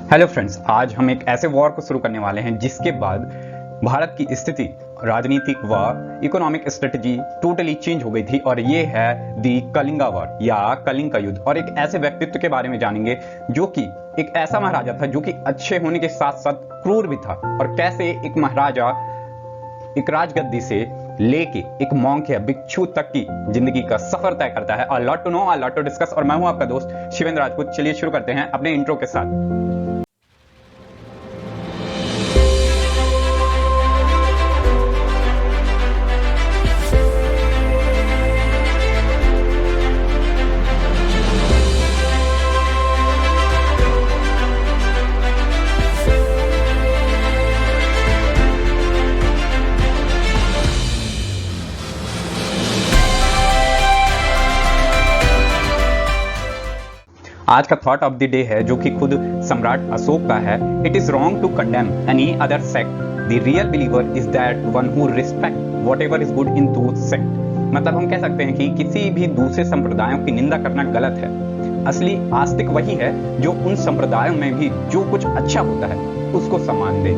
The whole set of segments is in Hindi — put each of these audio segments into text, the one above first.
हेलो फ्रेंड्स, आज हम एक ऐसे वॉर को शुरू करने वाले हैं जिसके बाद भारत की स्थिति, राजनीतिक व इकोनॉमिक स्ट्रेटजी टोटली चेंज हो गई थी। और ये है दी कलिंगा वॉर या कलिंग का युद्ध। और एक ऐसे व्यक्तित्व के बारे में जानेंगे जो कि एक ऐसा महाराजा था जो कि अच्छे होने के साथ साथ क्रूर भी था, और कैसे एक महाराजा एक राजगद्दी से लेके एक मॉन्क या भिक्षु तक की जिंदगी का सफर तय करता है। A lot to know, a lot to discuss. और मैं हूं आपका दोस्त शिवेंद्र राजपूत। चलिए शुरू करते हैं अपने इंट्रो के साथ। आज का थॉट ऑफ द डे है जो कि खुद सम्राट अशोक का है। It is wrong to condemn any other sect. The real believer is that one who respect whatever is good in those sect. मतलब हम कह सकते हैं कि किसी भी दूसरे संप्रदायों की निंदा करना गलत है। असली आस्तिक वही है जो उन संप्रदायों में भी जो कुछ अच्छा होता है उसको सम्मान दे।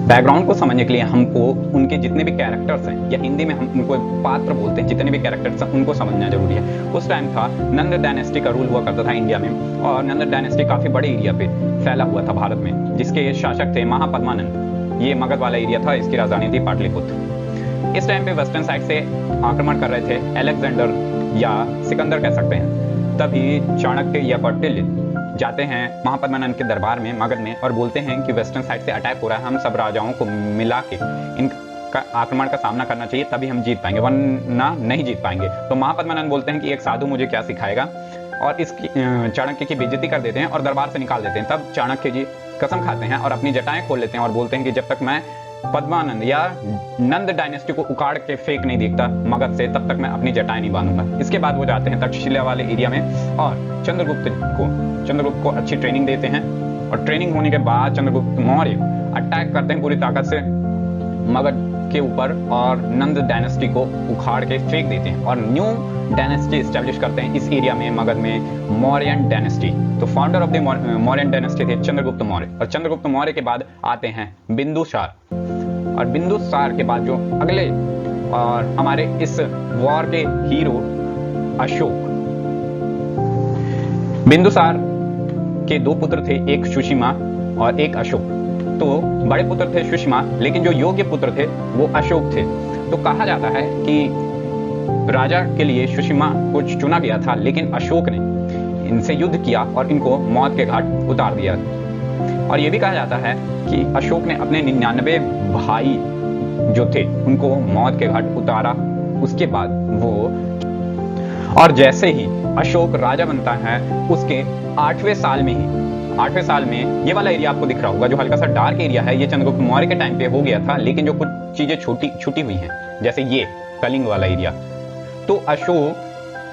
बैकग्राउंड को समझने के लिए हमको उनके जितने भी कैरेक्टर्स हैं, या हिंदी में हम उनको पात्र बोलते हैं, जितने भी कैरेक्टर्स हैं उनको समझना जरूरी है। उस टाइम था नंद डायनेस्टी का रूल हुआ करता था इंडिया में, और नंद डायनेस्टी काफी बड़े एरिया पे फैला हुआ था भारत में, जिसके शासक थे महापद्मानंद। ये मगध वाला एरिया था, इसकी राजधानी थी पाटलिपुत्र। इस टाइम पे वेस्टर्न साइड से आक्रमण कर रहे थे अलेक्जेंडर या सिकंदर कह सकते हैं। तभी चाणक्य या कौटिल्य जाते हैं महापद्मानंद के दरबार में मगध में और बोलते हैं कि वेस्टर्न साइड से अटैक हो रहा है, हम सब राजाओं को मिला के इनका आक्रमण का सामना करना चाहिए, तभी हम जीत पाएंगे, वरना नहीं जीत पाएंगे। तो महापद्मानंद बोलते हैं कि एक साधु मुझे क्या सिखाएगा, और इसकी चाणक्य की बेइज्जती कर देते हैं और दरबार से निकाल देते हैं। तब चाणक्य जी कसम खाते हैं और अपनी जटाएं खोल लेते हैं और बोलते हैं कि जब तक मैं पद्मानंद या नंद डायनेस्टी को उखाड़ के फेंक नहीं देखता मगध से, तब तक मैं अपनी जटाएं नहीं बांधूंगा। इसके बाद वो जाते हैं तक्षशिला वाले एरिया में और चंद्रगुप्त को अच्छी ट्रेनिंग देते हैं। और ट्रेनिंग होने के बाद चंद्रगुप्त मौर्य अटैक करते हैं पूरी ताकत से मगध के ऊपर और नंद डायनेस्टी को उखाड़ के फेंक देते हैं और न्यू डायनेस्टी स्टैब्लिश करते हैं इस एरिया में, मगध में, मौर्यन डायनेस्टी। तो founder of the Mauryan dynasty थे चंद्रगुप्त मौर्य। और चंद्रगुप्त मौर्य के बाद आते हैं बिंदुसार, और बिंदुसार के बाद जो अगले और हमारे इस वॉर के हीरो अशोक। बिंदुसार के दो पुत्र थे, एक सुषिमा और एक अशोक। तो बड़े पुत्र थे सुषिमा, लेकिन जो योग्य पुत्र थे वो अशोक थे। तो कहा जाता है कि राजा के लिए सुषिमा को चुना गया था, लेकिन अशोक ने इनसे युद्ध किया और इनको मौत के घाट उतार दिया। और यह भी कहा जाता है कि अशोक ने अपने 99 भाई जो थे उनको मौत के घाट उतारा। उसके बाद वो, और जैसे ही अशोक राजा बनता है उसके 8वें साल में ये वाला एरिया आपको दिख रहा होगा जो हल्का सा डार्क एरिया है, ये चंद्रगुप्त मौर्य के टाइम पे हो गया था, लेकिन जो कुछ चीजें छूटी हुई हैं, जैसे ये कलिंग वाला एरिया। तो अशोक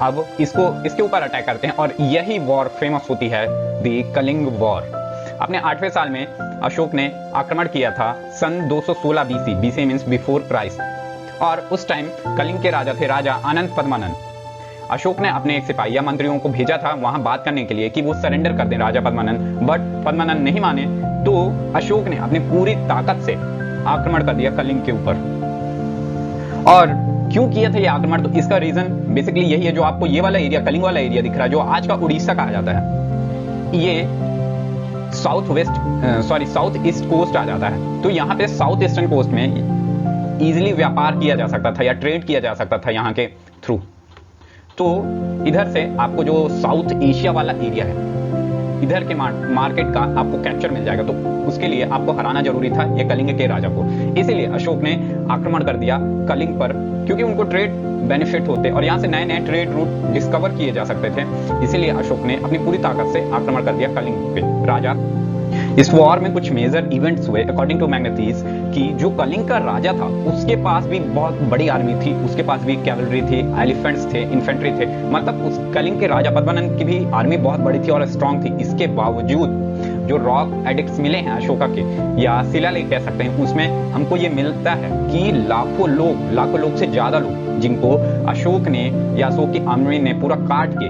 अब इसके ऊपर अटैक करते हैं और यही वॉर फेमस होती है, दी कलिंग वॉर। अपने 8वें साल में अशोक ने आक्रमण किया था सन 216 बीसी मींस बिफोर क्राइस्ट। और उस टाइम कलिंग के राजा थे राजा अनंत पद्मानंद। अशोक ने अपने एक सिपाही या मंत्रियों को भेजा था वहां बात करने के लिए कि वो सरेंडर कर दें राजा पद्मानंद, बट पद्मानंद नहीं माने। तो अशोक ने अपनी पूरी ताकत से आक्रमण कर दिया कलिंग के ऊपर। और क्यों किया था ये आक्रमण, तो इसका रीजन बेसिकली यही है जो आपको ये वाला एरिया, कलिंग वाला एरिया दिख रहा है, जो आज का उड़ीसा कहा जाता है। ये साउथ ईस्ट कोस्ट आ जाता है। तो यहाँ पे साउथ ईस्टर्न कोस्ट में इजीली व्यापार किया जा सकता था या ट्रेड किया जा सकता था यहाँ के थ्रू। तो इधर से आपको जो साउथ एशिया वाला एरिया है, इधर के मार्केट का आपको कैप्चर मिल जाएगा। तो उसके लिए आपको हराना जरूरी था ये कलिंग के राजा को। इसीलिए अशोक ने आक्रमण कर दिया कलिंग पर, क्योंकि उनको ट्रेड बेनिफिट होते और यहाँ से नए नए ट्रेड रूट डिस्कवर किए जा सकते थे। इसीलिए अशोक ने अपनी पूरी ताकत से आक्रमण कर दिया कलिंग पे राजा। इस वॉर में कुछ मेजर इवेंट्स हुए अकॉर्डिंग टू मैग्नेटीज, कि जो कलिंग का राजा था उसके पास भी बहुत बड़ी आर्मी थी, उसके पास भी कैवलरी थी, एलिफेंट्स थे, इन्फेंट्री थे। मतलब उस कलिंग के राजा पद्मानंद की भी आर्मी बहुत बड़ी थी और स्ट्रांग थी। इसके बावजूद जो रॉक एडिक्ट्स मिले हैं अशोका के, या शिलालेख कह सकते हैं, उसमें हमको ये मिलता है कि लाखों लोग से ज्यादा लोग जिनको अशोक ने या अशोक की आर्मी ने पूरा काट के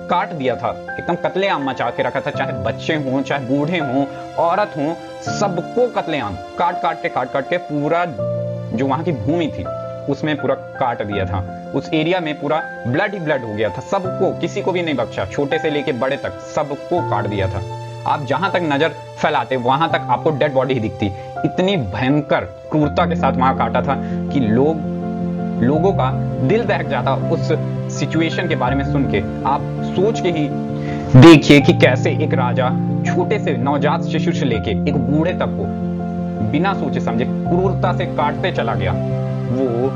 काट दिया था, एकदम कत्लेआम मचा के रखा था, चाहे बच्चे हों, चाहे बूढ़े हों, औरत हों, सबको कत्लेआम काट काट के पूरा जो वहां की भूमि थी उसमें पूरा काट दिया था। उस एरिया में पूरा ब्लड ही ब्लड हो गया था, सबको, किसी को भी नहीं बख्शा, छोटे से लेके बड़े तक सबको काट दिया था। आप जहां तक नजर फैलाते वहां तक आपको डेड बॉडी ही दिखती। इतनी भयंकर क्रूरता के साथ वहां काटा था कि लोगों का दिल दहक जाता उस सिचुएशन के बारे में सुन के। आप सोच के ही देखिए कि कैसे एक राजा छोटे से नवजात शिशु से लेके एक बूढ़े तक को बिना सोचे समझे क्रूरता से काटते चला गया। वो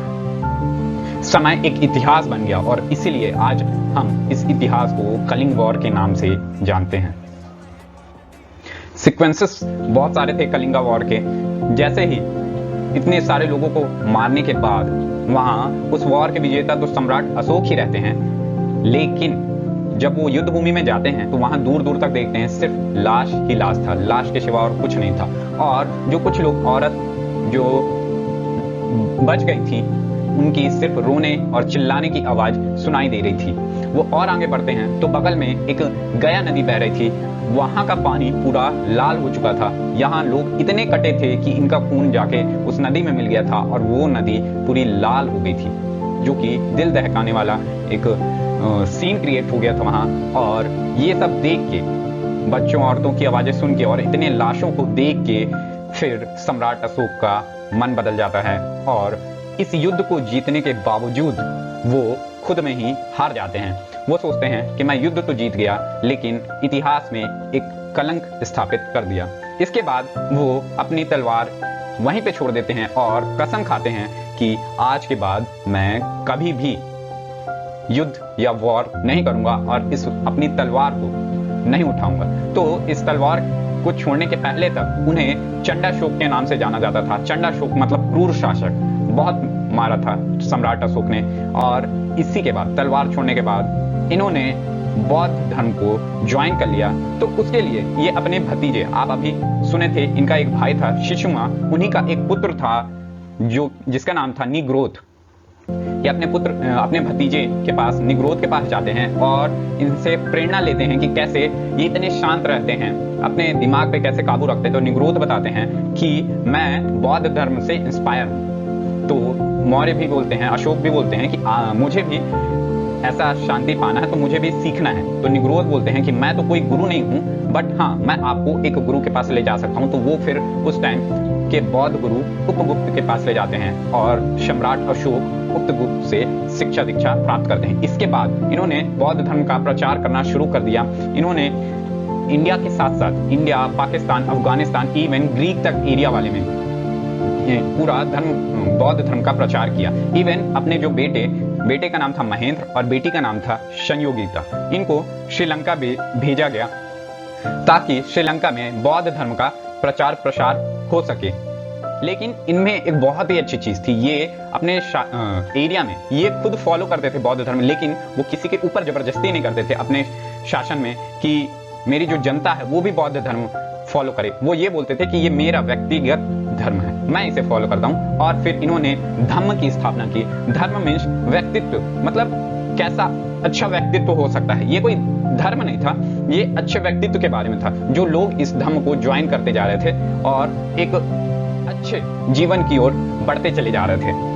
समय एक इतिहास बन गया और इसीलिए आज हम इस इतिहास को कलिंग वॉर के नाम से जानते हैं। सीक्वेंसेस बहुत सारे थे कलिंगा वॉर के। जैसे ही इतने सारे लोगों को मारने के बाद वहां उस वॉर के विजेता तो सम्राट अशोक ही रहते हैं, लेकिन जब वो युद्ध भूमि में जाते हैं तो वहां दूर दूर तक देखते हैं सिर्फ लाश ही लाश था, लाश के सिवा और कुछ नहीं था। और जो कुछ लोग, औरत जो बच गई थी, उनकी सिर्फ रोने और चिल्लाने की आवाज सुनाई दे रही थी। वो और आगे बढ़ते हैं तो बगल में एक गया नदी बह रही थी, वहां का पानी पूरा लाल हो चुका था। यहाँ लोग इतने कटे थे कि इनका खून जाके उस नदी में मिल गया था और वो नदी पूरी लाल हो गई थी, जो कि दिल दहकाने वाला एक सीन क्रिएट हो गया था वहां। और ये सब देख के, बच्चों औरतों की आवाजें सुन के और इतने लाशों को देख के, फिर सम्राट अशोक का मन बदल जाता है और इस युद्ध को जीतने के बावजूद वो खुद में ही हार जाते हैं। वो सोचते हैं कि मैं युद्ध तो जीत गया, लेकिन इतिहास में एक कलंक स्थापित कर दिया। इसके बाद वो अपनी तलवार वहीं पे छोड़ देते हैं और कसम खाते हैं कि आज के बाद मैं कभी भी युद्ध या वॉर नहीं करूंगा और इस अपनी तलवार को नहीं उठाऊंगा। तो इस तलवार को छोड़ने के पहले तक उन्हें चंडाशोक के नाम से जाना जाता था। चंडाशोक मतलब क्रूर शासक। बहुत मारा था सम्राट अशोक ने। और इसी के बाद, तलवार छोड़ने के बाद, इन्होंने बौद्ध धर्म को ज्वाइन कर लिया। तो उसके लिए ये अपने भतीजे, आप अभी सुने थे, इनका एक भाई था शिशुमा, उन्हीं का एक पुत्र था जो जिसका नाम था निग्रोध। ये अपने भतीजे के पास, निग्रोध के पास जाते हैं और इनसे प्रेरणा लेते हैं कि कैसे ये इतने शांत रहते हैं, अपने दिमाग पे कैसे काबू रखते हैं। तो निग्रोध बताते हैं कि मैं बौद्ध धर्म से इंस्पायर हूं। तो मौर्य भी बोलते हैं, अशोक भी बोलते हैं कि मुझे भी ऐसा शांति पाना है, तो मुझे भी सीखना है। तो निग्रोध बोलते हैं कि मैं तो कोई गुरु नहीं हूं, बट हाँ, मैं आपको एक गुरु के पास ले जा सकता हूं। तो वो फिर उस टाइम के बौद्ध गुरु उपगुप्त के पास ले जाते हैं और सम्राट अशोक उपगुप्त से शिक्षा दीक्षा प्राप्त करते हैं। इसके बाद इन्होंने बौद्ध धर्म का प्रचार करना शुरू कर दिया। इन्होंने इंडिया के साथ साथ India, Pakistan, Afghanistan, even Greek तक एरिया वाले में पूरा बौद्ध धर्म का प्रचार किया। इवन अपने जो बेटे का नाम था महेंद्र और बेटी का नाम था संयोगिता, इनको श्रीलंका भेजा गया ताकि श्रीलंका में बौद्ध धर्म का प्रचार प्रसार हो सके। लेकिन इनमें एक बहुत ही अच्छी चीज थी, ये अपने एरिया में ये खुद फॉलो करते थे बौद्ध धर्म, लेकिन वो किसी के ऊपर जबरदस्ती नहीं करते थे अपने शासन में कि मेरी जो जनता है वो भी बौद्ध धर्म फॉलो करे। वो ये बोलते थे कि ये मेरा व्यक्तिगत धर्म है, मैं इसे फॉलो करता हूं। और फिर इन्होंने धम्म की स्थापना की। धर्म मीन्स व्यक्तित्व, मतलब कैसा अच्छा व्यक्तित्व हो सकता है। ये कोई धर्म नहीं था, ये अच्छे व्यक्तित्व के बारे में था, जो लोग इस धर्म को ज्वाइन करते जा रहे थे और एक अच्छे जीवन की ओर बढ़ते चले जा रहे थे।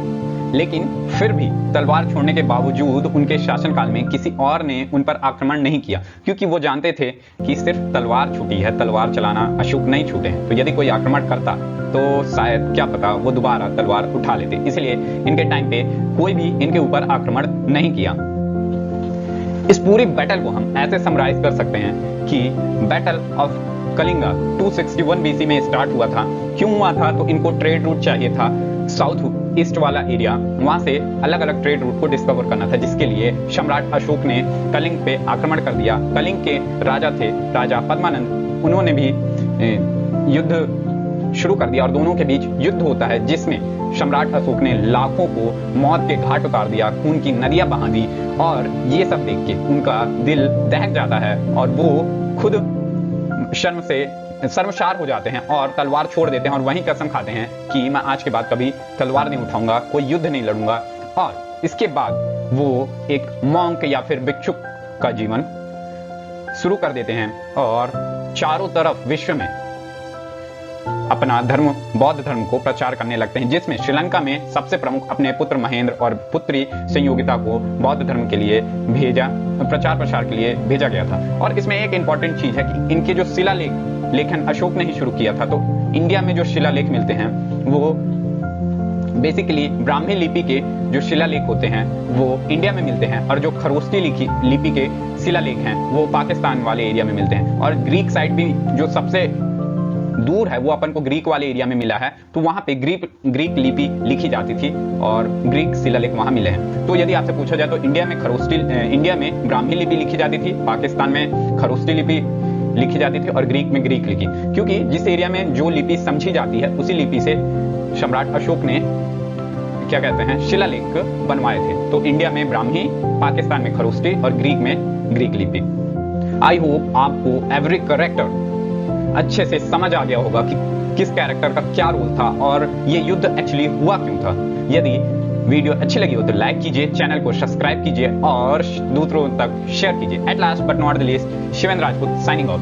लेकिन फिर भी तलवार छोड़ने के बावजूद उनके शासनकाल में किसी और ने उन पर आक्रमण नहीं किया, क्योंकि वो जानते थे कि सिर्फ तलवार छूटी है, तलवार चलाना अशोक नहीं छूटे हैं। तो यदि कोई आक्रमण करता तो शायद क्या पता वो दोबारा तलवार उठा लेते। इसलिए इनके टाइम पे कोई भी इनके ऊपर आक्रमण नहीं किया। इस पूरी बैटल को हम ऐसे समराइज कर सकते हैं कि बैटल ऑफ कलिंगा 261 BC में स्टार्ट हुआ था। क्यों हुआ था? तो इनको ट्रेड रूट चाहिए था, साउथ ईस्ट वाला एरिया, वहां से अलग अलग ट्रेड रूट को डिस्कवर करना था, जिसके लिए सम्राट अशोक ने कलिंग पे आक्रमण कर दिया। कलिंग के राजा थे राजा पद्मानंद, उन्होंने भी युद्ध शुरू कर दिया और दोनों के बीच युद्ध होता है, जिसमें सम्राट अशोक ने लाखों को मौत के घाट उतार दिया, खून की नदियां बहा दी। और ये सब देख के उनका दिल दहक जाता है और वो खुद शर्म से शर्मसार हो जाते हैं और तलवार छोड़ देते हैं और वहीं कसम खाते हैं कि मैं आज के बाद कभी तलवार नहीं उठाऊंगा, कोई युद्ध नहीं लड़ूंगा। और इसके बाद वो एक मॉन्क या फिर भिक्षुक का जीवन शुरू कर देते हैं और चारों तरफ विश्व में अपना धर्म, बौद्ध धर्म को प्रचार करने लगते हैं, जिसमें श्रीलंका में सबसे प्रमुख अपने पुत्र महेंद्र और पुत्री संयोगिता को बौद्ध धर्म के लिए प्रचार प्रसार के लिए भेजा गया था। और इसमें एक इंपॉर्टेंट चीज है कि इनके जो लेखन अशोक ने ही शुरू किया था। तो इंडिया में जो शिलालेख मिलते हैं वो बेसिकली ब्राह्मी लिपि के जो शिलालेख होते हैं वो इंडिया में मिलते हैं, और जो खरोष्टी लिपि के शिलालेख हैं वो पाकिस्तान वाले एरिया में मिलते हैं। और ग्रीक साइड भी जो सबसे दूर है वो अपन को ग्रीक वाले एरिया में मिला है, तो वहां पे ग्रीक लिपि लिखी जाती थी और ग्रीक शिलालेख वहां मिले हैं। तो यदि आपसे पूछा जाए तो इंडिया में ब्राह्मी लिपि लिखी जाती थी, पाकिस्तान में खरोष्टी लिपि लिखी जाती थी और ग्रीक में ग्रीक लिपि, क्योंकि जिस एरिया में जो लिपि समझी जाती है उसी लिपि से सम्राट अशोक ने क्या कहते हैं शिलालेख बनवाए थे। तो इंडिया में ब्राह्मी, पाकिस्तान में खरोष्टी और ग्रीक में ग्रीक लिपि। आई होप आपको एवरी कैरेक्टर अच्छे से समझ आ गया होगा कि किस कैरेक्टर का क्या रोल था और ये युद्ध एक्चुअली हुआ क्यों था। यदि वीडियो अच्छी लगी हो तो लाइक कीजिए, चैनल को सब्सक्राइब कीजिए और दूसरों तक शेयर कीजिए। At last but not the least, Shivendra Rajput signing off.